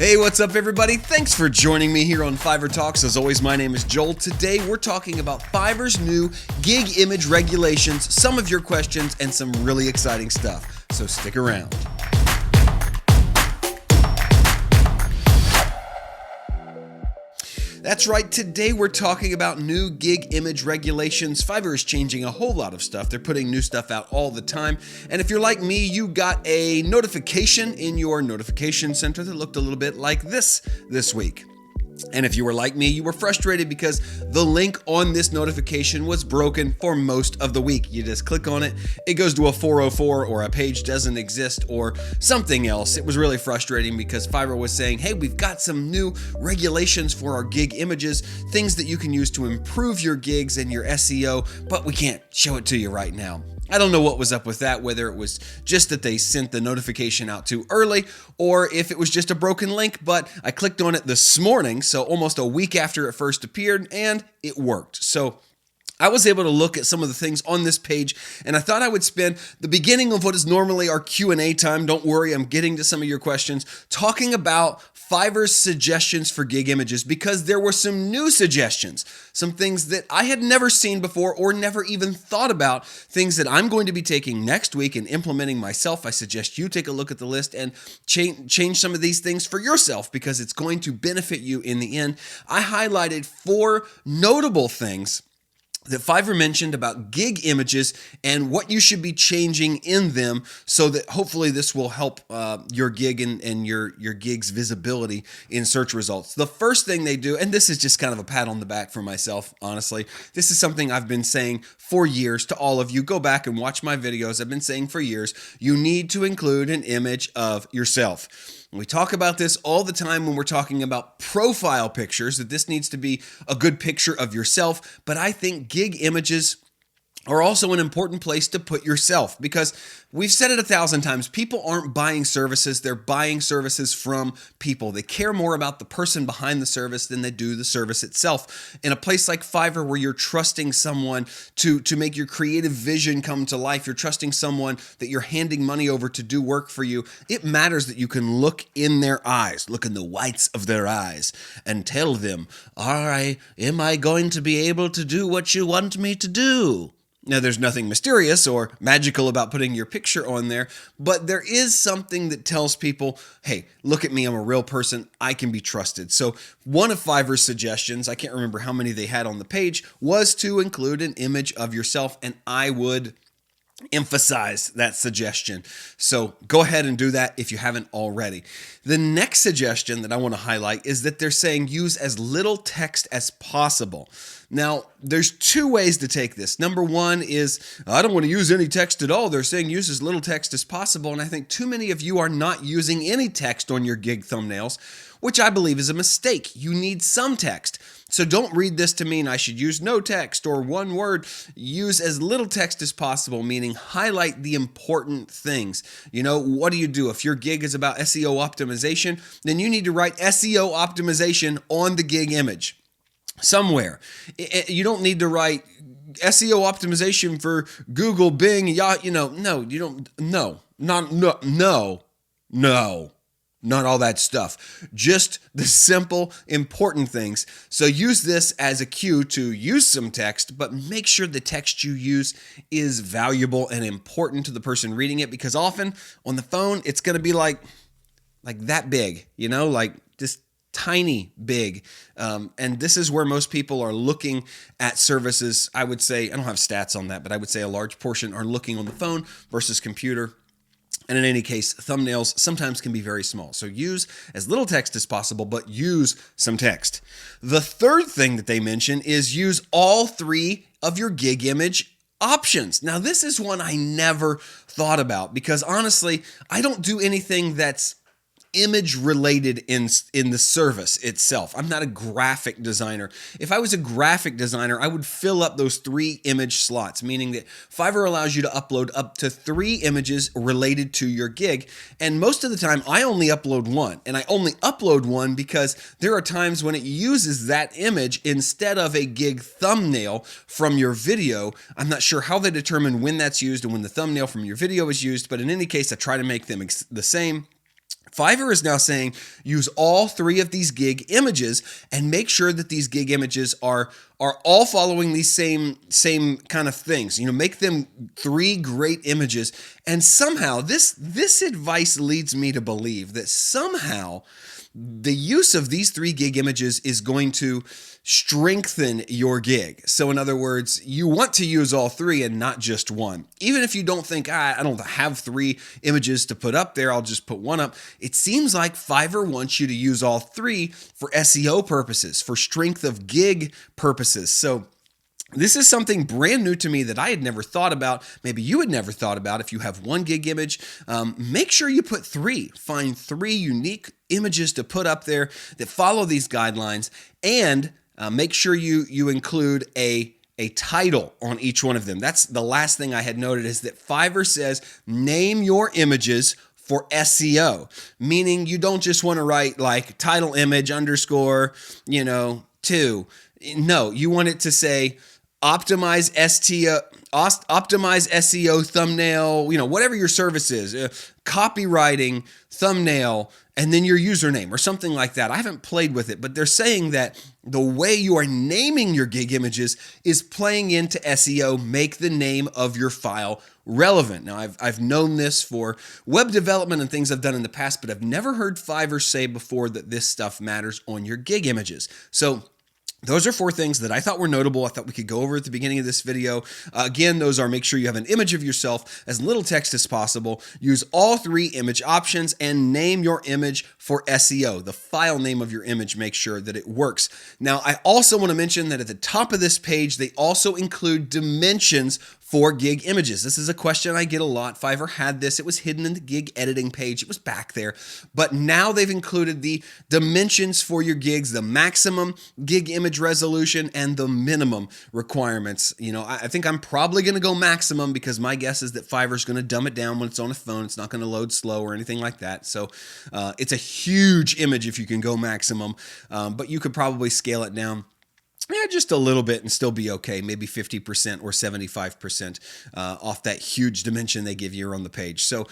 Hey, what's up everybody? Thanks for joining me here on Fiverr Talks. As always, my name is Joel. Today we're talking about Fiverr's new gig image regulations, some of your questions, and some really exciting stuff. So stick around. That's right, today we're talking about new gig image regulations. Fiverr is changing a whole lot of stuff. They're putting new stuff out all the time. And if you're like me, you got a notification in your notification center that looked a little bit like this week. And if you were like me, you were frustrated because the link on this notification was broken for most of the week. You just click on it, it goes to a 404 or a page doesn't exist or something else. It was really frustrating because Fiverr was saying, hey, we've got some new regulations for our gig images, things that you can use to improve your gigs and your SEO, but we can't show it to you right now. I don't know what was up with that, whether it was just that they sent the notification out too early or if it was just a broken link, but I clicked on it this morning, so almost a week after it first appeared, and it worked. So I was able to look at some of the things on this page, and I thought I would spend the beginning of what is normally our Q&A time, don't worry, I'm getting to some of your questions, talking about Fiverr's suggestions for gig images, because there were some new suggestions, some things that I had never seen before or never even thought about, things that I'm going to be taking next week and implementing myself. I suggest you take a look at the list and change some of these things for yourself because it's going to benefit you in the end. I highlighted 4 notable things that Fiverr mentioned about gig images and what you should be changing in them so that hopefully this will help your gig and your gig's visibility in search results. The first thing they do, and this is just kind of a pat on the back for myself, honestly, this is something I've been saying for years to all of you. Go back and watch my videos. I've been saying for years, you need to include an image of yourself. We talk about this all the time when we're talking about profile pictures, that this needs to be a good picture of yourself, but I think gig images are also an important place to put yourself because we've said it 1,000 times. People aren't buying services. They're buying services from people. They care more about the person behind the service than they do the service itself. In a place like Fiverr where you're trusting someone to make your creative vision come to life, you're trusting someone that you're handing money over to do work for you, it matters that you can look in their eyes, look in the whites of their eyes and tell them, am I going to be able to do what you want me to do? Now, there's nothing mysterious or magical about putting your picture on there, but there is something that tells people, hey, look at me, I'm a real person, I can be trusted. So one of Fiverr's suggestions, I can't remember how many they had on the page, was to include an image of yourself, and I would emphasize that suggestion. So go ahead and do that if you haven't already. The next suggestion that I want to highlight is that they're saying use as little text as possible. Now, there's 2 ways to take this. Number one is, I don't want to use any text at all. They're saying use as little text as possible. And I think too many of you are not using any text on your gig thumbnails, which I believe is a mistake. You need some text. So don't read this to mean I should use no text or one word. Use as little text as possible, meaning highlight the important things. You know, what do? If your gig is about SEO optimization, then you need to write SEO optimization on the gig image somewhere. You don't need to write SEO optimization for Google, Bing, Yahoo. No, you don't. No, not all that stuff. Just the simple, important things. So use this as a cue to use some text, but make sure the text you use is valuable and important to the person reading it, because often on the phone, it's going to be like that big, like just tiny big. And this is where most people are looking at services. I would say, I don't have stats on that, but I would say a large portion are looking on the phone versus computer. And in any case, thumbnails sometimes can be very small. So use as little text as possible, but use some text. The third thing that they mention is use all 3 of your gig image options. Now, this is one I never thought about because honestly, I don't do anything that's image related in the service itself. I'm not a graphic designer. If I was a graphic designer, I would fill up those 3 image slots, meaning that Fiverr allows you to upload up to 3 images related to your gig. And most of the time I only upload 1, and I only upload 1 because there are times when it uses that image instead of a gig thumbnail from your video. I'm not sure how they determine when that's used and when the thumbnail from your video is used, but in any case, I try to make them the same. Fiverr is now saying use all 3 of these gig images and make sure that these gig images are all following these same kind of things. Make them 3 great images. And somehow this advice leads me to believe that somehow the use of these 3 gig images is going to strengthen your gig. So in other words, you want to use all 3 and not just one. Even if you don't think, I don't have 3 images to put up there, I'll just put one up. It seems like Fiverr wants you to use all 3 for SEO purposes, for strength of gig purposes. So this is something brand new to me that I had never thought about. Maybe you had never thought about. If you have 1 gig image, make sure you put 3. Find 3 unique images to put up there that follow these guidelines, and make sure you include a title on each one of them. That's the last thing I had noted, is that Fiverr says name your images for SEO, meaning you don't just want to write like title image underscore 2. No, you want it to say optimize SEO thumbnail, whatever your service is, copywriting thumbnail, and then your username or something like that. I haven't played with it, but they're saying that the way you are naming your gig images is playing into SEO. Make the name of your file relevant. Now, I've known this for web development and things I've done in the past, but I've never heard Fiverr say before that this stuff matters on your gig images. So those are 4 things that I thought were notable. I thought we could go over at the beginning of this video. Again, those are: make sure you have an image of yourself, as little text as possible, use all 3 image options, and name your image for SEO. The file name of your image, make sure that it works. Now, I also want to mention that at the top of this page, they also include dimensions for gig images. This is a question I get a lot. Fiverr had this. It was hidden in the gig editing page. It was back there. But now they've included the dimensions for your gigs, the maximum gig image resolution and the minimum requirements. I think I'm probably going to go maximum, because my guess is that Fiverr's going to dumb it down when it's on a phone. It's not going to load slow or anything like that. So it's a huge image if you can go maximum, but you could probably scale it down just a little bit and still be okay, maybe 50% or 75% off that huge dimension they give you on the page. So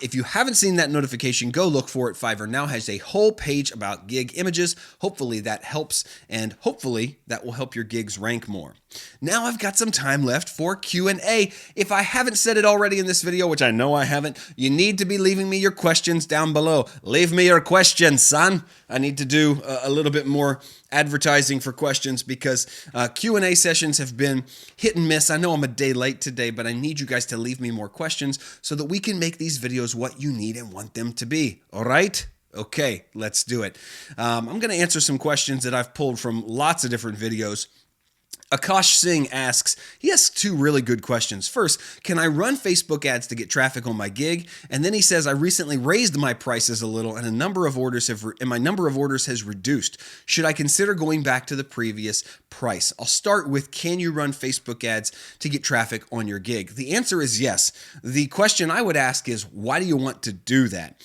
if you haven't seen that notification, go look for it. Fiverr now has a whole page about gig images. Hopefully that helps, and hopefully that will help your gigs rank more. Now I've got some time left for Q&A. If I haven't said it already in this video, which I know I haven't, you need to be leaving me your questions down below. Leave me your questions, son. I need to do a little bit more advertising for questions, because Q&A sessions have been hit and miss. I know I'm a day late today, but I need you guys to leave me more questions so that we can make these videos what you need and want them to be. All right? Okay, let's do it. I'm going to answer some questions that I've pulled from lots of different videos. Akash Singh asks, he asks 2 really good questions. First, can I run Facebook ads to get traffic on my gig? And then he says, I recently raised my prices a little, and my number of orders has reduced. Should I consider going back to the previous price? I'll start with, can you run Facebook ads to get traffic on your gig? The answer is yes. The question I would ask is, why do you want to do that?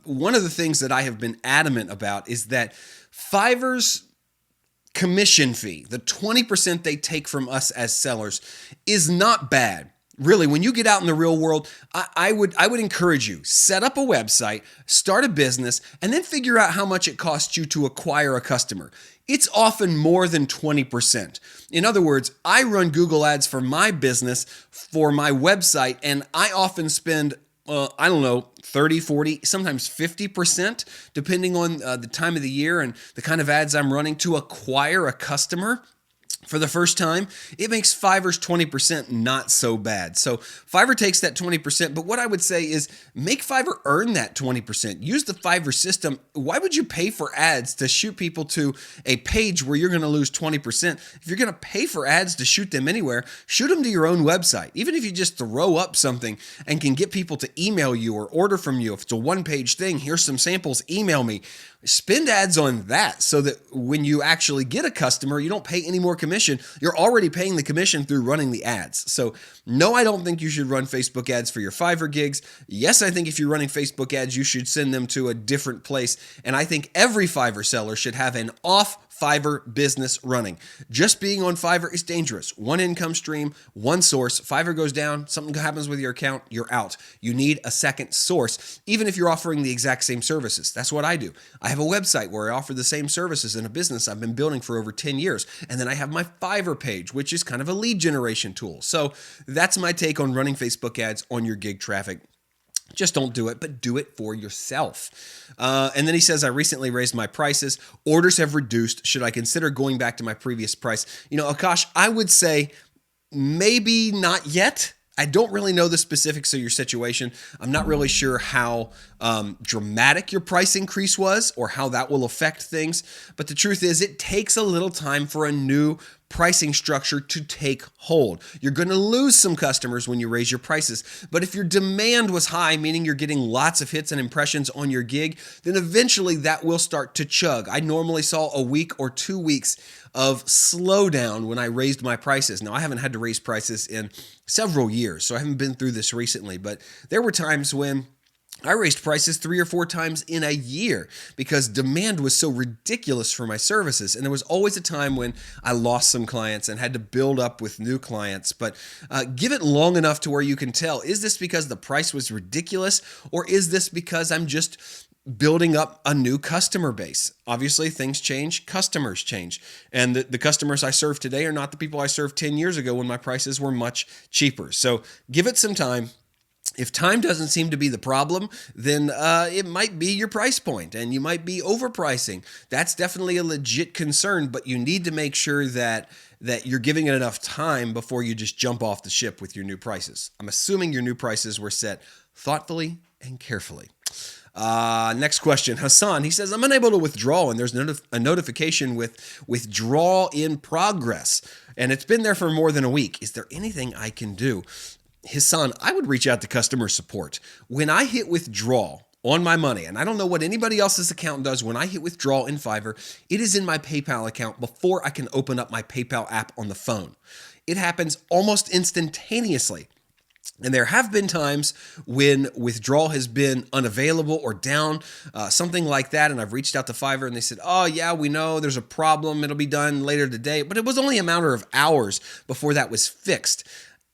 One of the things that I have been adamant about is that Fiverr's commission fee, the 20% they take from us as sellers, is not bad. Really, when you get out in the real world, I would encourage you, set up a website, start a business, and then figure out how much it costs you to acquire a customer. It's often more than 20%. In other words, I run Google ads for my business, for my website, and I often spend 30, 40, sometimes 50%, depending on the time of the year and the kind of ads I'm running to acquire a customer for the first time. It makes Fiverr's 20% not so bad. So Fiverr takes that 20%, but what I would say is make Fiverr earn that 20%. Use the Fiverr system. Why would you pay for ads to shoot people to a page where you're going to lose 20%? If you're going to pay for ads to shoot them anywhere, shoot them to your own website. Even if you just throw up something and can get people to email you or order from you. If it's a one-page thing, here's some samples, email me. Spend ads on that so that when you actually get a customer, you don't pay any more commission. You're already paying the commission through running the ads. So no, I don't think you should run Facebook ads for your Fiverr gigs. Yes, I think if you're running Facebook ads, you should send them to a different place. And I think every Fiverr seller should have an off Fiverr business running. Just being on Fiverr is dangerous. One income stream, one source. Fiverr goes down, something happens with your account, you're out. You need a second source, even if you're offering the exact same services. That's what I do. I have a website where I offer the same services in a business I've been building for over 10 years. And then I have my Fiverr page, which is kind of a lead generation tool. So that's my take on running Facebook ads on your gig traffic. Just don't do it, but do it for yourself. And then he says, I recently raised my prices. Orders have reduced. Should I consider going back to my previous price? Akash, I would say maybe not yet. I don't really know the specifics of your situation. I'm not really sure how dramatic your price increase was or how that will affect things. But the truth is, it takes a little time for a new pricing structure to take hold. You're going to lose some customers when you raise your prices. But if your demand was high, meaning you're getting lots of hits and impressions on your gig, then eventually that will start to chug. I normally saw a week or 2 weeks of slowdown when I raised my prices. Now, I haven't had to raise prices in several years, so I haven't been through this recently, but there were times when I raised prices 3 or 4 times in a year because demand was so ridiculous for my services. And there was always a time when I lost some clients and had to build up with new clients. But give it long enough to where you can tell, is this because the price was ridiculous, or is this because I'm just building up a new customer base? Obviously, things change, customers change. And the customers I serve today are not the people I served 10 years ago when my prices were much cheaper. So give it some time. If time doesn't seem to be the problem, then it might be your price point and you might be overpricing. That's definitely a legit concern, but you need to make sure that you're giving it enough time before you just jump off the ship with your new prices. I'm assuming your new prices were set thoughtfully and carefully. Next question. Hassan, he says, I'm unable to withdraw and there's a notification with withdrawal in progress and it's been there for more than a week. Is there anything I can do? Hassan, I would reach out to customer support. When I hit withdrawal on my money, and I don't know what anybody else's account does, when I hit withdrawal in Fiverr, it is in my PayPal account before I can open up my PayPal app on the phone. It happens almost instantaneously. And there have been times when withdrawal has been unavailable or down, something like that. And I've reached out to Fiverr and they said, oh yeah, we know there's a problem. It'll be done later today. But it was only a matter of hours before that was fixed.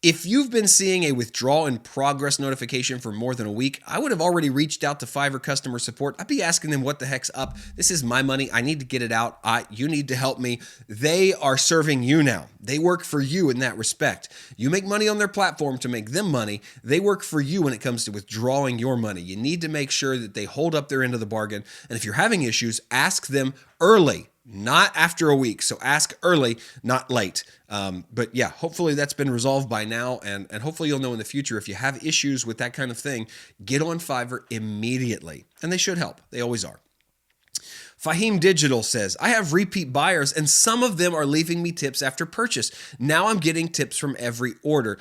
If you've been seeing a withdrawal in progress notification for more than a week, I would have already reached out to Fiverr customer support. I'd be asking them what the heck's up. This is my money. I need to get it out. You need to help me. They are serving you now. They work for you in that respect. You make money on their platform to make them money. They work for you when it comes to withdrawing your money. You need to make sure that they hold up their end of the bargain. And if you're having issues, ask them early. Not after a week. So ask early, not late. But yeah, hopefully that's been resolved by now. And hopefully you'll know in the future, if you have issues with that kind of thing, get on Fiverr immediately. And they should help. They always are. Fahim Digital says, I have repeat buyers and some of them are leaving me tips after purchase. Now I'm getting tips from every order.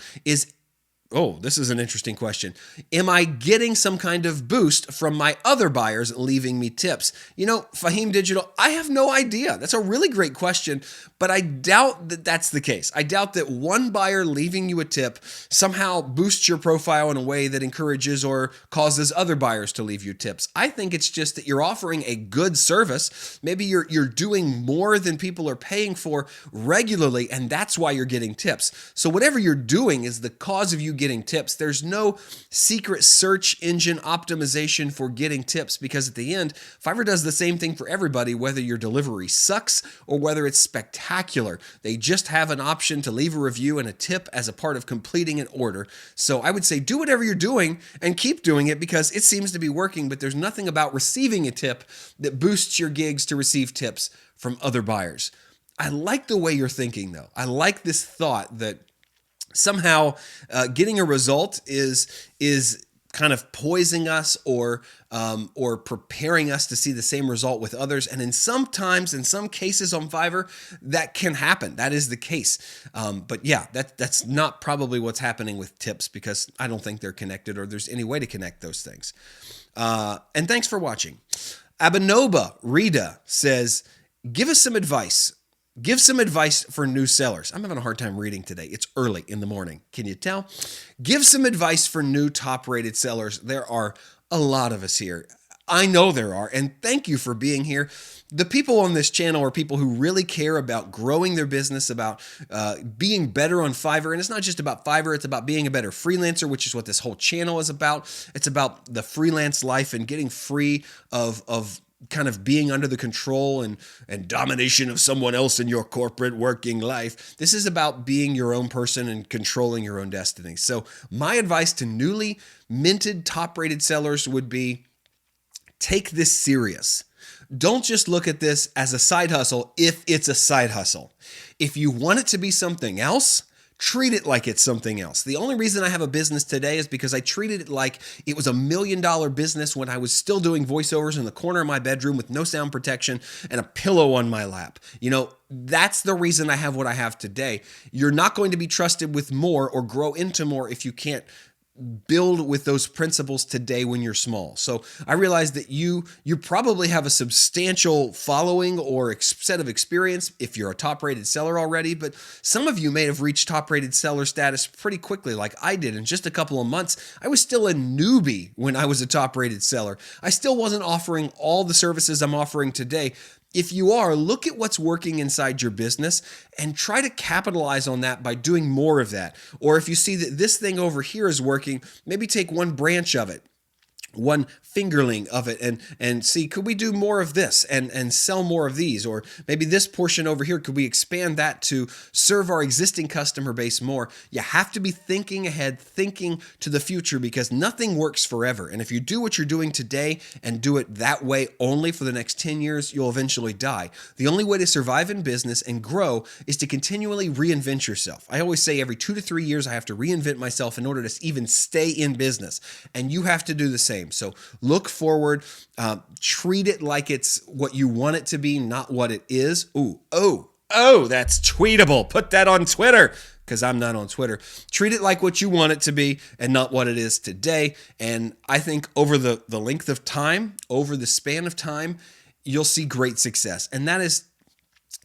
Oh, this is an interesting question. Am I getting some kind of boost from my other buyers leaving me tips? Fahim Digital, I have no idea. That's a really great question, but I doubt that that's the case. I doubt that one buyer leaving you a tip somehow boosts your profile in a way that encourages or causes other buyers to leave you tips. I think it's just that you're offering a good service. Maybe you're doing more than people are paying for regularly, and that's why you're getting tips. So whatever you're doing is the cause of you getting tips. There's no secret search engine optimization for getting tips because at the end, Fiverr does the same thing for everybody, whether your delivery sucks or whether it's spectacular. They just have an option to leave a review and a tip as a part of completing an order. So I would say do whatever you're doing and keep doing it because it seems to be working, but there's nothing about receiving a tip that boosts your gigs to receive tips from other buyers. I like the way you're thinking though. I like this thought that somehow getting a result is kind of poising us or preparing us to see the same result with others. And in some cases on Fiverr, that can happen. That is the case. But yeah, that's not probably what's happening with tips because I don't think they're connected or there's any way to connect those things. And thanks for watching. Abanoba Rita says, give us some advice. Give some advice for new sellers. I'm having a hard time reading today. It's early in the morning. Can you tell? Give some advice for new top-rated sellers. There are a lot of us here. I know there are, and thank you for being here. The people on this channel are people who really care about growing their business, about being better on Fiverr. And it's not just about Fiverr, it's about being a better freelancer, which is what this whole channel is about. It's about the freelance life and getting free of kind of being under the control and domination of someone else in your corporate working life. This is about being your own person and controlling your own destiny. So my advice to newly minted top-rated sellers would be, take this serious. Don't just look at this as a side hustle if it's a side hustle. If you want it to be something else, treat it like it's something else. The only reason I have a business today is because I treated it like it was $1 million business when I was still doing voiceovers in the corner of my bedroom with no sound protection and a pillow on my lap. That's the reason I have what I have today. You're not going to be trusted with more or grow into more if you can't build with those principles today when you're small. So I realize that you probably have a substantial following or set of experience if you're a top-rated seller already, but some of you may have reached top-rated seller status pretty quickly like I did. In just a couple of months, I was still a newbie when I was a top-rated seller. I still wasn't offering all the services I'm offering today. If you are, look at what's working inside your business and try to capitalize on that by doing more of that. Or if you see that this thing over here is working, maybe take one branch of it, one fingerling of it, and see, could we do more of this and sell more of these? Or maybe this portion over here, could we expand that to serve our existing customer base more? You have to be thinking ahead, thinking to the future, because nothing works forever. And if you do what you're doing today and do it that way only for the next 10 years, you'll eventually die. The only way to survive in business and grow is to continually reinvent yourself. I always say every 2 to 3 years, I have to reinvent myself in order to even stay in business. And you have to do the same. So look forward, treat it like it's what you want it to be, not what it is. That's tweetable. Put that on Twitter, because I'm not on Twitter. Treat it like what you want it to be and not what it is today. And I think over the length of time, over the span of time, you'll see great success. And that is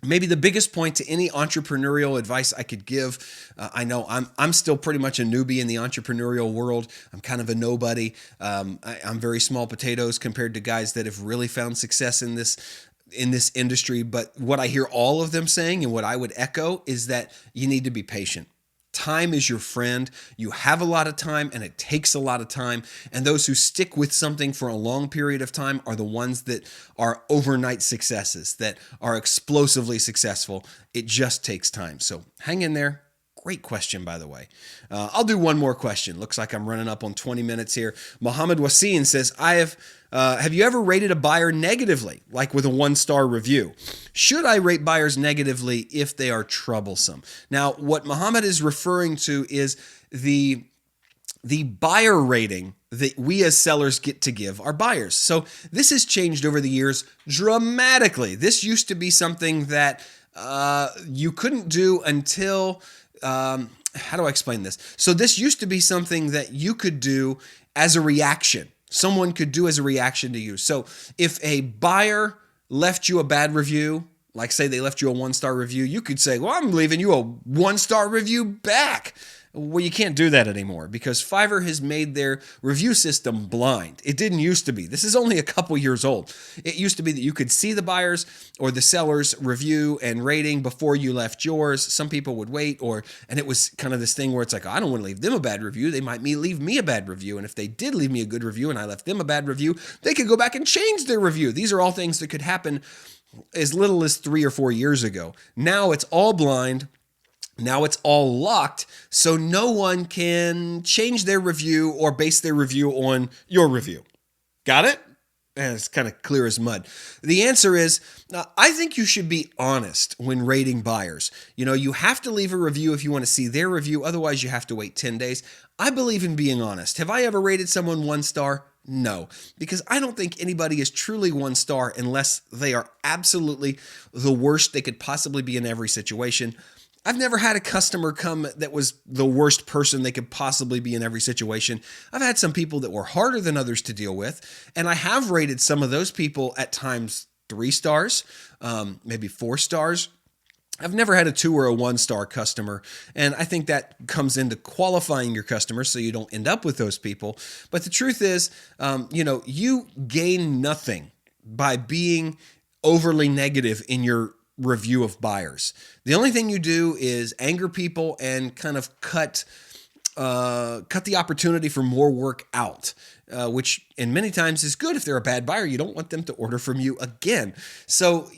maybe the biggest point to any entrepreneurial advice I could give. I know I'm still pretty much a newbie in the entrepreneurial world. I'm kind of a nobody. I'm very small potatoes compared to guys that have really found success in this industry. But what I hear all of them saying, and what I would echo, is that you need to be patient. Time is your friend. You have a lot of time, and it takes a lot of time. And those who stick with something for a long period of time are the ones that are overnight successes, that are explosively successful. It just takes time. So hang in there. Great question, by the way. I'll do one more question. Looks like I'm running up on 20 minutes here. Mohammed Wasim says, have you ever rated a buyer negatively, like with a 1-star review? Should I rate buyers negatively if they are troublesome? Now, what Mohammed is referring to is the buyer rating that we as sellers get to give our buyers. So this has changed over the years dramatically. This used to be something that you couldn't do until... how do I explain this? So this used to be something that you could do as a reaction. Someone could do as a reaction to you. So if a buyer left you a bad review, like say they left you a 1-star review, you could say, well, I'm leaving you a 1-star review back. Well, you can't do that anymore because Fiverr has made their review system blind. It didn't used to be. This is only a couple years old. It used to be that you could see the buyers or the seller's review and rating before you left yours. Some people would wait, and it was kind of this thing where it's like, I don't want to leave them a bad review. They might leave me a bad review. And if they did leave me a good review and I left them a bad review, they could go back and change their review. These are all things that could happen as little as 3 or 4 years ago. Now it's all blind. Now it's all locked, so no one can change their review or base their review on your review. Got it? And it's kind of clear as mud. The answer is, I think you should be honest when rating buyers. You have to leave a review if you want to see their review. Otherwise, you have to wait 10 days. I believe in being honest. Have I ever rated someone 1-star? No, because I don't think anybody is truly 1-star unless they are absolutely the worst they could possibly be in every situation. I've never had a customer come that was the worst person they could possibly be in every situation. I've had some people that were harder than others to deal with, and I have rated some of those people at times 3 stars, maybe 4 stars. I've never had a 2 or a 1-star customer, and I think that comes into qualifying your customers so you don't end up with those people. But the truth is, you gain nothing by being overly negative in your review of buyers. The only thing you do is anger people and kind of cut the opportunity for more work out, which in many times is good. If they're a bad buyer, you don't want them to order from you again. So,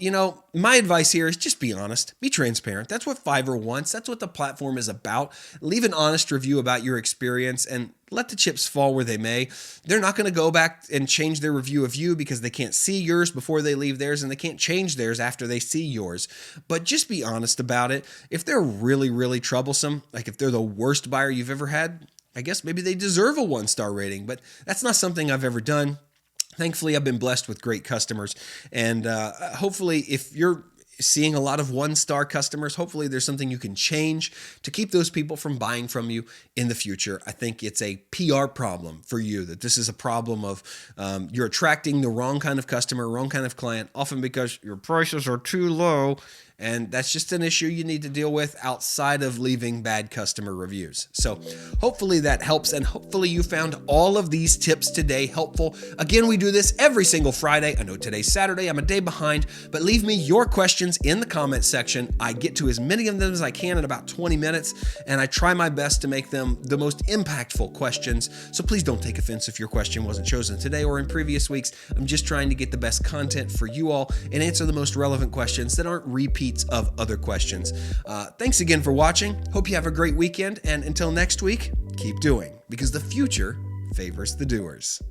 my advice here is just be honest, be transparent. That's what Fiverr wants. That's what the platform is about. Leave an honest review about your experience and let the chips fall where they may. They're not going to go back and change their review of you because they can't see yours before they leave theirs, and they can't change theirs after they see yours. But just be honest about it. If they're really, really troublesome, like if they're the worst buyer you've ever had, I guess maybe they deserve a 1-star rating, but that's not something I've ever done. Thankfully, I've been blessed with great customers, and hopefully if you're seeing a lot of 1-star customers, hopefully there's something you can change to keep those people from buying from you in the future. I think it's a PR problem for you, that this is a problem of you're attracting the wrong kind of customer, wrong kind of client, often because your prices are too low. And that's just an issue you need to deal with outside of leaving bad customer reviews. So hopefully that helps, and hopefully you found all of these tips today helpful. Again, we do this every single Friday. I know today's Saturday, I'm a day behind, but leave me your questions in the comments section. I get to as many of them as I can in about 20 minutes, and I try my best to make them the most impactful questions. So please don't take offense if your question wasn't chosen today or in previous weeks. I'm just trying to get the best content for you all and answer the most relevant questions that aren't repeats of other questions. Thanks again for watching. Hope you have a great weekend, and until next week, keep doing, because the future favors the doers.